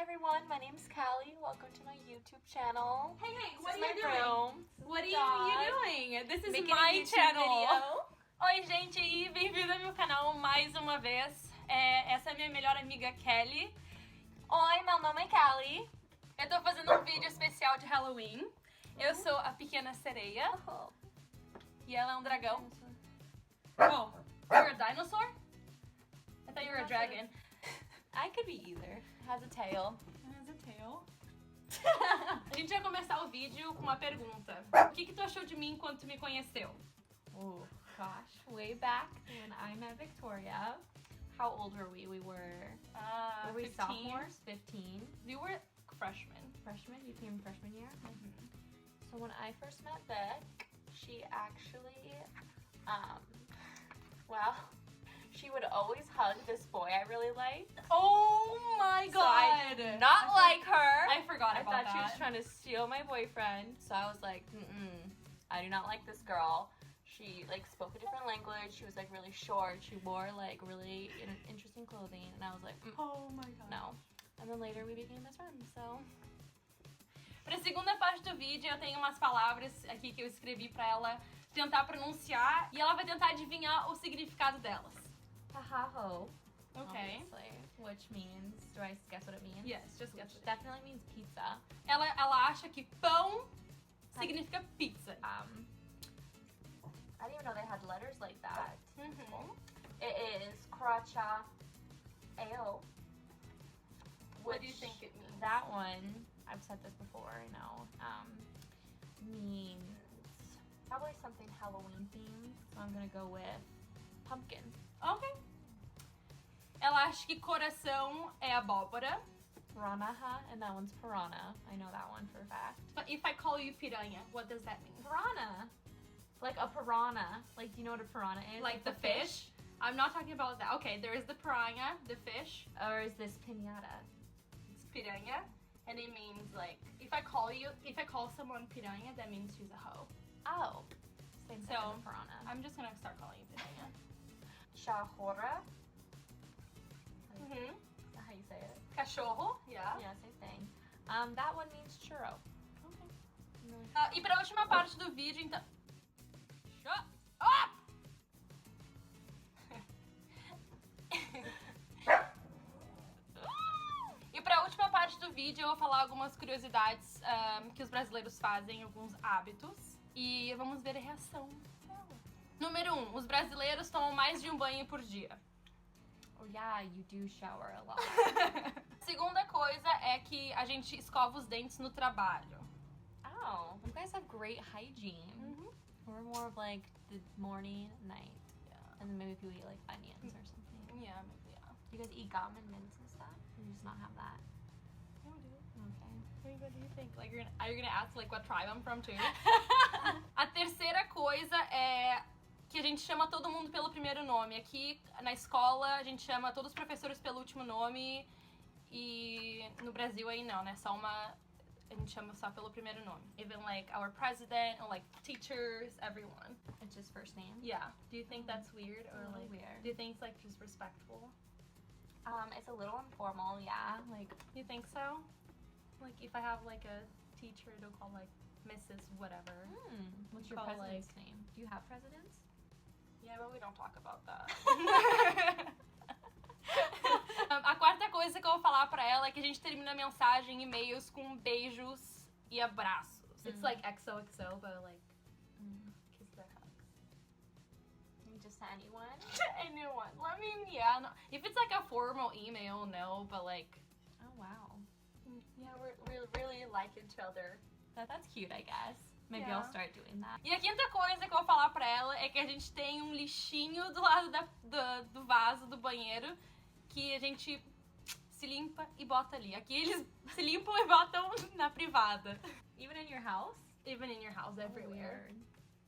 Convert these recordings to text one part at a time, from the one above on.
everyone, my name's Kallie. Welcome to my YouTube channel. Hey, This what is are you my doing? room. What are Dog. you doing? This is Making my a YouTube channel. video. Oi, gente, e bem-vindo ao meu canal mais uma vez. Essa é a minha melhor amiga Kallie. Oi, meu nome é Kallie. Eu tô fazendo um vídeo especial de Halloween. Eu sou a pequena sereia e ela é um dragão. Oh, you're a dinosaur? I thought you were a dragon. I could be either. Has a tail. Has a tail. A gente vai começar o vídeo com uma pergunta. O que tu achou de mim quando tu me conheceu? Oh, gosh. Way back when I met Victoria. How old were we? We were 15. sophomores? 15. You were freshmen. Freshmen? You came freshman year? So when I first met Vic, she actually, she would always hug this boy I really liked. Oh my So I did not like her. I forgot I about thought that. she was trying to steal my boyfriend. So I was like, I do not like this girl. She spoke a different language. She was really short. She wore really interesting clothing. And I was like, Oh my god. no. And then later we became best friends, so. Pra segunda parte do vídeo eu tenho umas palavras aqui que eu escrevi pra ela tentar pronunciar e ela vai tentar adivinhar o significado delas. Tahaho. Ok. Obviously, which means, do I guess what it means? Yes, just guess Which it. definitely means pizza. Ela acha que pão significa pizza. I didn't even know they had letters like that. It is Kracha AO. What do you think it means? That one, I've said this before, I know, means probably something Halloween themed. So I'm gonna go with pumpkin. Ok. Ela acha que coração é abóbora. Piranha, and that one's piranha. I know that one for a fact. But if I call you piranha, what does that mean? Piranha. Like a piranha. Like, do you know what a piranha is? Like the fish? I'm not talking about that. Okay, there is the piranha, the fish. Or is this piñata? It's piranha. And it means if I call someone piranha, that means she's a hoe. Oh. Same thing So, as a piranha. I'm just gonna start calling you piranha. Shahora. Mm-hmm. Is that how you say it? Cachorro, yeah. Yeah, same thing. That one means churro. Okay. E pra última parte do vídeo, então... Shut up! E pra última parte do vídeo eu vou falar algumas curiosidades que os brasileiros fazem, alguns hábitos. E vamos ver a reação dela. Número 1. Os brasileiros tomam mais de um banho por dia. Oh yeah, you do shower a lot. Segunda coisa é que a gente escova os dentes no trabalho. Oh, you guys have great hygiene. We're more of the morning, night. Yeah. And then maybe people eat onions or something. Yeah, maybe, yeah. You guys eat gum and mints and stuff? Or you just not have that? Yeah, we do. Okay. What do you think? Are you gonna ask what tribe I'm from too? A terceira coisa é que a gente chama todo mundo pelo primeiro nome. Aqui na escola a gente chama todos os professores pelo último nome e no Brasil aí não, né? A gente chama só pelo primeiro nome. Even our president or teachers, everyone. It's just first name? Yeah. Do you think that's weird or a little weird. Do you think it's just respectful? It's a little informal, yeah. You think so? If I have a teacher to call Mrs. whatever. What's your Call, president's name? Do you have presidents? Yeah, but we don't talk about that. A quarta coisa que eu vou falar pra ela é que a gente termina mensagem, e-mails com beijos e abraços. It's XOXO, but kiss the hugs. Just to anyone? Anyone. I mean, yeah. No. If it's a formal email, no, but Oh wow. yeah, we really like each other. That's cute, I guess. Maybe Yeah. I'll start doing that. E a quinta coisa que eu vou falar pra ela é que a gente tem um lixinho do lado do vaso do banheiro que a gente se limpa e bota ali. Aqui eles se limpam e botam na privada. Even in your house? Even in your house, everywhere. Weird.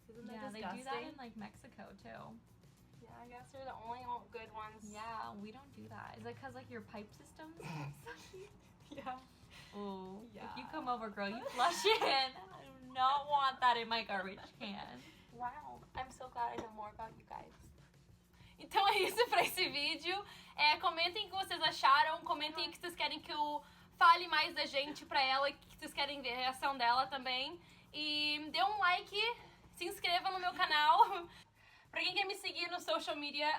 Isn't that Yeah, disgusting? they do that in Mexico too. Yeah, I guess they're the only good ones. Yeah, we don't do that. Is it because your pipe systems? Yeah. Ooh. Yeah. If you come over, girl, you flush it. I do not want that in my garbage can. Wow. I'm so glad I know more about you guys. Então é isso pra esse vídeo. Comentem o que vocês acharam. Comentem o que vocês querem que eu Fale mais da gente pra ela, que vocês querem ver a reação dela também. E dê um like, se inscreva no meu canal. Pra quem quer me seguir no social media,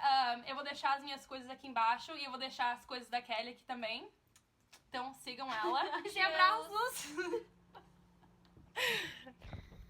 eu vou deixar as minhas coisas aqui embaixo e eu vou deixar as coisas da Kallie aqui também. Então sigam ela. E abraços!